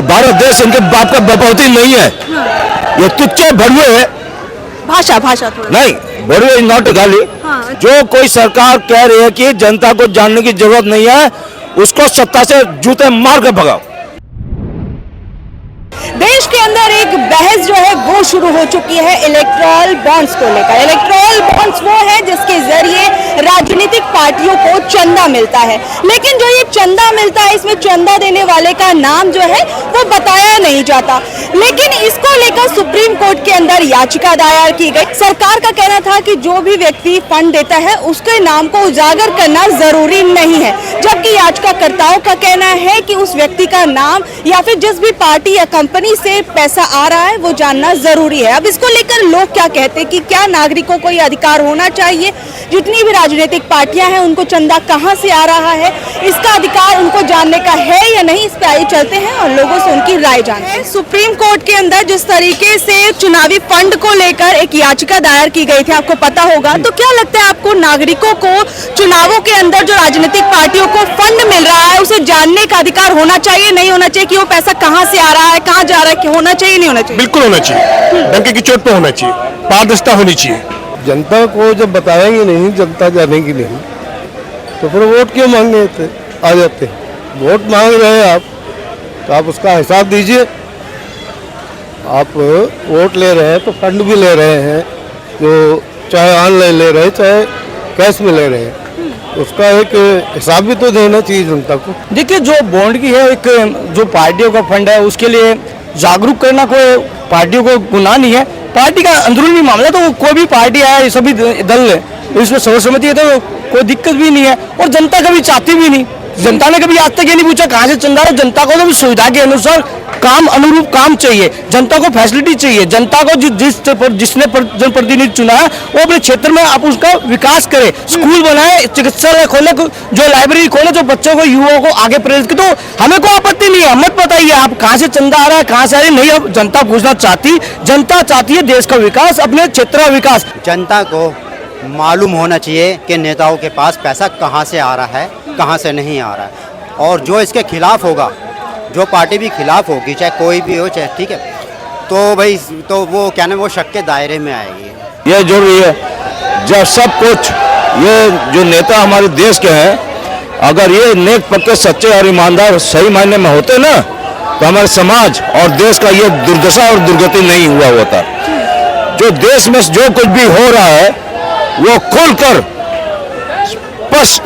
भारत देश इनके बाप का बपौती नहीं है। ये तुच्चे भड़ुए है। भाषा थोड़ा नहीं, भड़ुए इज नॉट गाली। जो कोई सरकार कह रही है कि जनता को जानने की जरूरत नहीं है, उसको सत्ता से जूते मार कर भगाओ। देश के अंदर एक बहस जो है वो शुरू हो चुकी है इलेक्टोरल बॉन्ड्स को लेकर। इलेक्टोरल बॉन्ड्स वो है जिसके जरिए राजनीतिक पार्टियों को चंदा मिलता है, लेकिन जो ये चंदा मिलता है इसमें चंदा देने वाले का नाम जो है वो बताया नहीं जाता। लेकिन इसको लेकर सुप्रीम कोर्ट के अंदर याचिका दायर की गई। सरकार का कहना था कि जो भी व्यक्ति फंड देता है उसके नाम को उजागर करना जरूरी नहीं है, जबकि याचिकाकर्ताओं का कहना है कि उस व्यक्ति का नाम या फिर जिस भी पार्टी या कंपनी से पैसा आ रहा है वो जानना जरूरी है। अब इसको लेकर लोग क्या कहते हैं कि क्या नागरिकों को ये अधिकार होना चाहिए, जितनी भी राजनीतिक पार्टियां हैं उनको चंदा कहां से आ रहा है, इसका अधिकार उनको जानने का है या नहीं। इस पे आइए चलते हैं और लोगों से उनकी राय जानते हैं। सुप्रीम कोर्ट के अंदर जिस तरीके से चुनावी फंड को लेकर एक याचिका दायर की गई थी, आपको पता होगा, तो क्या लगता है आपको नागरिकों को चुनावों के अंदर जो राजनीतिक पार्टियों को फंड मिल रहा है उसे जानने का अधिकार होना चाहिए, नहीं होना चाहिए, कि वो पैसा कहां से आ रहा है, कहां जा रहा है, कि होना चाहिए नहीं होना चाहिए? बिल्कुल होना चाहिए, डंके की चोट पे होना चाहिए, पारदर्शिता होनी चाहिए। जनता को जब बताएंगे नहीं, जनता जानेगी नहीं, तो फिर वोट क्यों मांगने आ जाते हैं? वोट मांग रहे हैं आप, तो आप उसका हिसाब दीजिए। आप वोट ले रहे हैं तो फंड भी ले रहे हैं, जो चाहे ऑनलाइन ले रहे हैं चाहे कैश में ले रहे हैं, उसका एक हिसाब भी तो देना चाहिए जनता को। देखिए, जो बॉन्ड की है, एक जो पार्टियों का फंड है उसके लिए जागरूक करना कोई पार्टियों को गुनाह नहीं है। पार्टी का अंदरूनी मामला, तो कोई भी पार्टी है, सभी दल है, इसमें सर्वसम्मति है तो कोई दिक्कत भी नहीं है। और जनता कभी चाहती भी नहीं, जनता ने कभी आज तक ये नहीं पूछा कहाँ से चंदा है। जनता को तो सुविधा के अनुसार काम अनुरूप काम चाहिए, जनता को फैसिलिटी चाहिए। जनता को जिसने जनप्रतिनिधि चुना है वो अपने क्षेत्र में आप उसका विकास करे, स्कूल बनाए, चिकित्सालय खोले, जो लाइब्रेरी खोले, जो बच्चों को युवाओं को आगे प्रेरित करे। तो हमें कोई आपत्ति नहीं है, मत बताइए आप कहाँ से चंदा आ रहा है, कहाँ से आ रही नहीं। अब जनता पूछना चाहती, जनता चाहती है देश का विकास, अपने क्षेत्र का विकास। जनता को मालूम होना चाहिए कि नेताओं के पास पैसा कहाँ से आ रहा है, कहाँ से नहीं आ रहा है। और जो इसके खिलाफ होगा, जो पार्टी भी खिलाफ होगी, चाहे कोई भी हो, चाहे ठीक है, तो भाई तो वो क्या नाम, वो शक के दायरे में आएगी। ये जरूरी है, जब सब कुछ ये जो नेता हमारे देश के हैं, अगर ये नेक पक्के सच्चे और ईमानदार सही मायने में होते ना, तो हमारे समाज और देश का ये दुर्दशा और दुर्गति नहीं हुआ होता। जो देश में जो कुछ भी हो रहा है वो खुलकर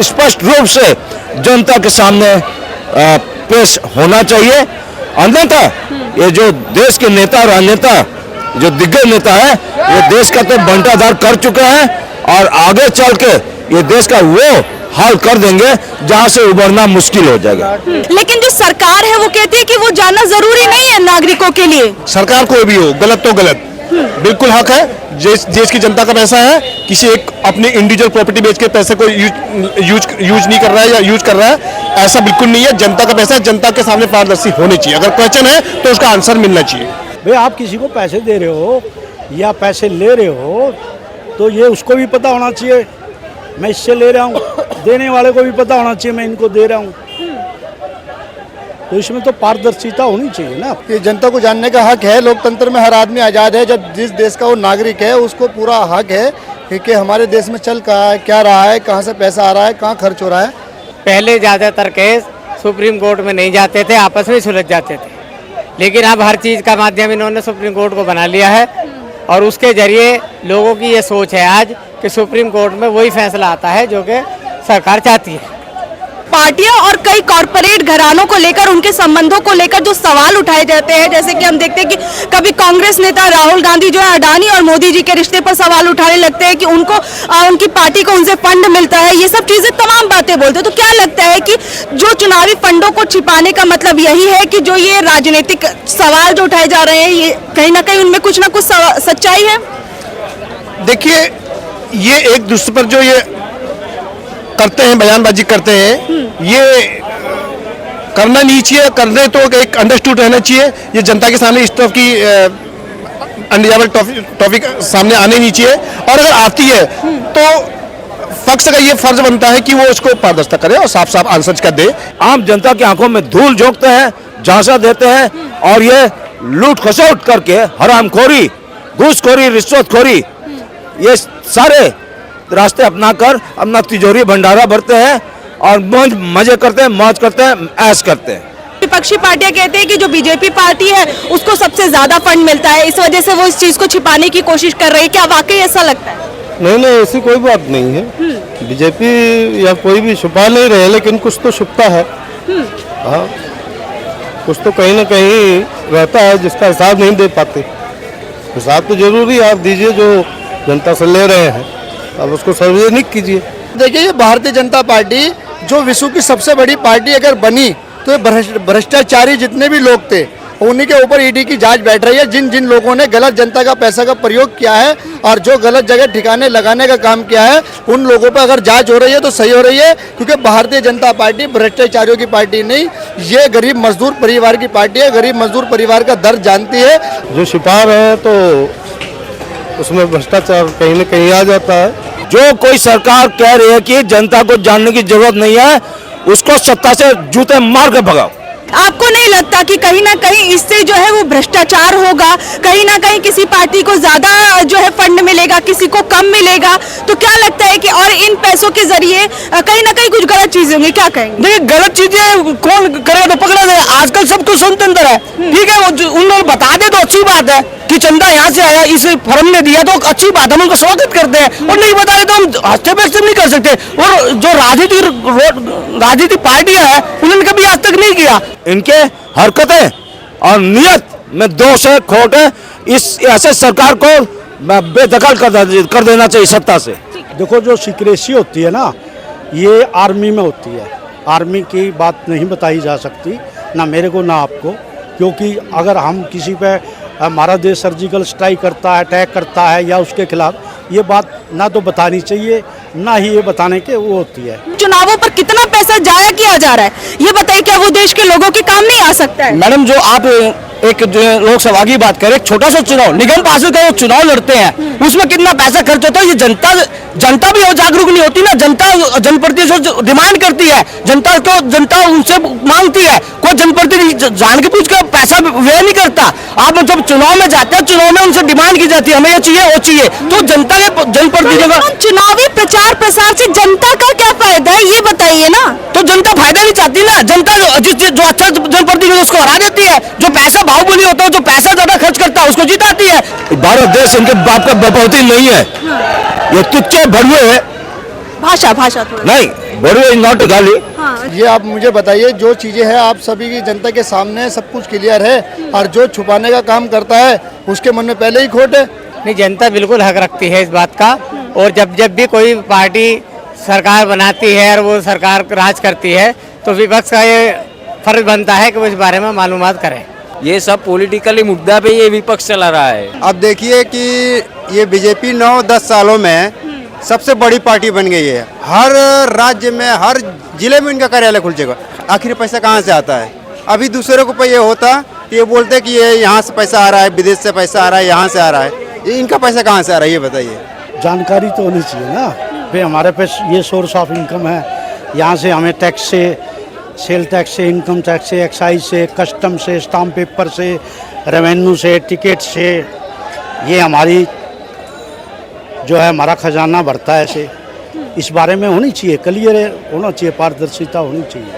स्पष्ट रूप से जनता के सामने पेश होना चाहिए। अन्यथा ये जो देश के नेता, राजनेता, जो दिग्गज नेता है, ये देश का तो बंटाधार कर चुके हैं और आगे चल के ये देश का वो हाल कर देंगे जहां से उबरना मुश्किल हो जाएगा। लेकिन जो सरकार है वो कहती है कि वो जानना जरूरी नहीं है नागरिकों के लिए। सरकार कोई भी हो, गलत तो गलत, बिल्कुल हक है। देश की जनता का पैसा है, किसी एक अपनी इंडिविजुअल प्रॉपर्टी बेच के पैसे को यूज नहीं कर रहा है या यूज कर रहा है, ऐसा बिल्कुल नहीं है। जनता का पैसा है, जनता के सामने पारदर्शी होनी चाहिए। अगर क्वेश्चन है तो उसका आंसर मिलना चाहिए। भाई आप किसी को पैसे दे रहे हो या पैसे ले रहे हो तो ये उसको भी पता होना चाहिए मैं इससे ले रहा हूँ, देने वाले को भी पता होना चाहिए मैं इनको दे रहा हूँ। तो इसमें तो पारदर्शिता होनी चाहिए ना। कि जनता को जानने का हक है, लोकतंत्र में हर आदमी आज़ाद है। जब जिस देश का वो नागरिक है उसको पूरा हक है कि हमारे देश में चल क्या रहा है, कहाँ से पैसा आ रहा है, कहाँ खर्च हो रहा है। पहले ज़्यादातर केस सुप्रीम कोर्ट में नहीं जाते थे, आपस में सुलझ जाते थे, लेकिन अब हर चीज़ का माध्यम इन्होंने सुप्रीम कोर्ट को बना लिया है और उसके जरिए लोगों की ये सोच है आज कि सुप्रीम कोर्ट में वही फैसला आता है जो कि सरकार चाहती है। पार्टियां और कई कॉरपोरेट घरानों को लेकर, उनके संबंधों को लेकर जो सवाल उठाए जाते हैं, जैसे कि हम देखते हैं कि कभी कांग्रेस नेता राहुल गांधी जो है अडानी और मोदी जी के रिश्ते पर सवाल उठाने लगते हैं कि उनको उनकी पार्टी को उनसे फंड मिलता है, ये सब चीजें तमाम बातें बोलते हैं। तो क्या लगता है कि जो चुनावी फंडों को छिपाने का मतलब यही है कि जो ये राजनीतिक सवाल जो उठाए जा रहे हैं, ये कहीं ना कहीं उनमें कुछ ना कुछ सच्चाई है? देखिए, ये एक दूसरे पर जो ये करते हैं, बयानबाजी करते हैं, ये करना नहीं चाहिए। करने तो एक अंडरस्टूड रहना चाहिए। ये जनता के सामने इस तरह की अनडिजायबल टॉपिक सामने आने नहीं चाहिए। और अगर आती है तो पक्ष का ये फर्ज बनता है कि वो उसको पारदर्शिता करे और साफ साफ आंसर का दे। आम जनता की आंखों में धूल झोंकते हैं, झांसा देते हैं और ये लूट खसोट करके हरामखोरी, घूसखोरी, रिश्वतखोरी, ये सारे रास्ते अपनाकर अपना तिजोरी भंडारा भरते हैं और मजे करते हैं, मौज करते हैं, ऐश करते हैं। विपक्षी पार्टियां कहते हैं कि जो बीजेपी पार्टी है उसको सबसे ज्यादा फंड मिलता है, इस वजह से वो इस चीज को छिपाने की कोशिश कर रही है। क्या वाकई ऐसा लगता है? नहीं, ऐसी कोई बात नहीं है। बीजेपी या कोई भी छुपा नहीं रहे, लेकिन कुछ तो छुपता है। हाँ, कुछ तो कहीं ना कहीं रहता है जिसका हिसाब नहीं दे पाते। हिसाब तो जरूरी आप दीजिए, जो जनता से ले रहे हैं अब उसको सार्वजनिक कीजिए। देखिए, ये भारतीय जनता पार्टी जो विश्व की सबसे बड़ी पार्टी अगर बनी तो ये भ्रष्टाचारी जितने भी लोग थे उन्हीं के ऊपर ईडी की जांच बैठ रही है। जिन जिन लोगों ने गलत जनता का पैसा का प्रयोग किया है और जो गलत जगह ठिकाने लगाने का काम किया है, उन लोगों पर अगर जांच हो रही है तो सही हो रही है, क्योंकि भारतीय जनता पार्टी भ्रष्टाचारियों की पार्टी नहीं, ये गरीब मजदूर परिवार की पार्टी है। गरीब मजदूर परिवार का दर्द जानती है। जो छिपा रहे हैं तो उसमें भ्रष्टाचार कहीं ना कहीं आ जाता है। जो कोई सरकार कह रही है कि जनता को जानने की जरूरत नहीं है, उसको सत्ता से जूते मार के भगाओ। आपको नहीं लगता कि कहीं ना कहीं इससे जो है वो भ्रष्टाचार होगा, कहीं ना कहीं किसी पार्टी को ज्यादा जो है फंड मिलेगा, किसी को कम मिलेगा? तो क्या लगता है कि और इन पैसों के जरिए कहीं ना कहीं कुछ गलत चीजें होंगी? क्या कहेंगे? देखिए, गलत चीजें कौन करेगा तो पकड़ा जाए। आजकल सब कुछ स्वतंत्र है, ठीक है। वो उन लोग बता दे तो अच्छी बात है कि चंदा यहाँ से आया, इस फर्म ने दिया तो अच्छी बात है, हम उनका स्वागत करते हैं। और नहीं बताए तो हम हस्तक्षेप नहीं कर सकते। और जो राजनीतिक पार्टियां हैं उन्होंने कभी आज तक नहीं किया। इनके हरकतें और नियत में दोष है, खोट है। इस ऐसे सरकार को बेदखल कर देना चाहिए सत्ता से। देखो, जो सीक्रेसी होती है ना, ये आर्मी में होती है। आर्मी की बात नहीं बताई जा सकती, ना मेरे को ना आपको, क्योंकि अगर हम किसी पे हमारा देश सर्जिकल स्ट्राइक करता है, अटैक करता है या उसके खिलाफ, ये बात ना तो बतानी चाहिए, ना ही ये बताने के वो होती है। चुनावों पर कितना पैसा जाया किया जा रहा है, ये बताइए। क्या वो देश के लोगों के काम नहीं आ सकता है? मैडम, जो आप एक लोकसभा की बात करें, एक छोटा सा चुनाव, निगम पार्षद का चुनाव लड़ते हैं, उसमें कितना पैसा खर्च होता है? ये जनता भी जागरूक नहीं होती ना। जनता जनप्रतिनिधि डिमांड करती है, जनता उनसे मांगती है। कोई जनप्रतिनिधि जान के पूछ कर पैसा व्यय नहीं करता। आप जब चुनाव में जाते हैं, चुनाव में उनसे डिमांड की जाती है, हमें ये चाहिए, वो चाहिए। तो जनता के जनप्रतिनिधियों का चुनावी प्रचार प्रसार से जनता का क्या फायदा है, ये बताइए ना। तो जनता फायदा नहीं चाहती ना। जनता जो अच्छा जनप्रतिनिधि उसको हरा देती है, जो पैसा बाहुबली होता है, जो पैसा ज्यादा खर्च करता है, उसको जिताती है। भारत देश इनके बाप का बपौती नहीं है, ये तुच्चे भड़ुए है। भाषा थोड़ा नहीं, भड़ुए इज नॉट गाली। ये आप मुझे बताइए, जो चीजें हैं आप सभी की जनता के सामने सब कुछ क्लियर है, और जो छुपाने का काम करता है उसके मन में पहले ही खोट है। नहीं, जनता बिल्कुल हक रखती है इस बात का। और जब भी कोई पार्टी सरकार बनाती है और वो सरकार राज करती है, तो विपक्ष का ये फर्ज बनता है कि वो इस बारे में मालूमात करें। ये सब पॉलिटिकली मुद्दा पे ये विपक्ष चला रहा है। अब देखिए कि ये बीजेपी 9-10 सालों में सबसे बड़ी पार्टी बन गई है। हर राज्य में, हर जिले में इनका कार्यालय खुल जाएगा। आखिर पैसा कहाँ से आता है? अभी दूसरे को ये होता कि ये बोलते कि ये यहाँ से पैसा आ रहा है, विदेश से पैसा आ रहा है, यहाँ से आ रहा है। ये इनका पैसा कहाँ से आ रहा है, ये बताइए। जानकारी तो होनी चाहिए ना भाई, हमारे पास ये सोर्स ऑफ इनकम है, यहाँ से हमें टैक्स से, सेल टैक्स से, इनकम टैक्स से, एक्साइज से, कस्टम से, स्टाम्प पेपर से, रेवेन्यू से, टिकट से, ये हमारी जो है हमारा खजाना भरता है। ऐसे इस बारे में होनी चाहिए, क्लियर होना चाहिए, पारदर्शिता होनी चाहिए।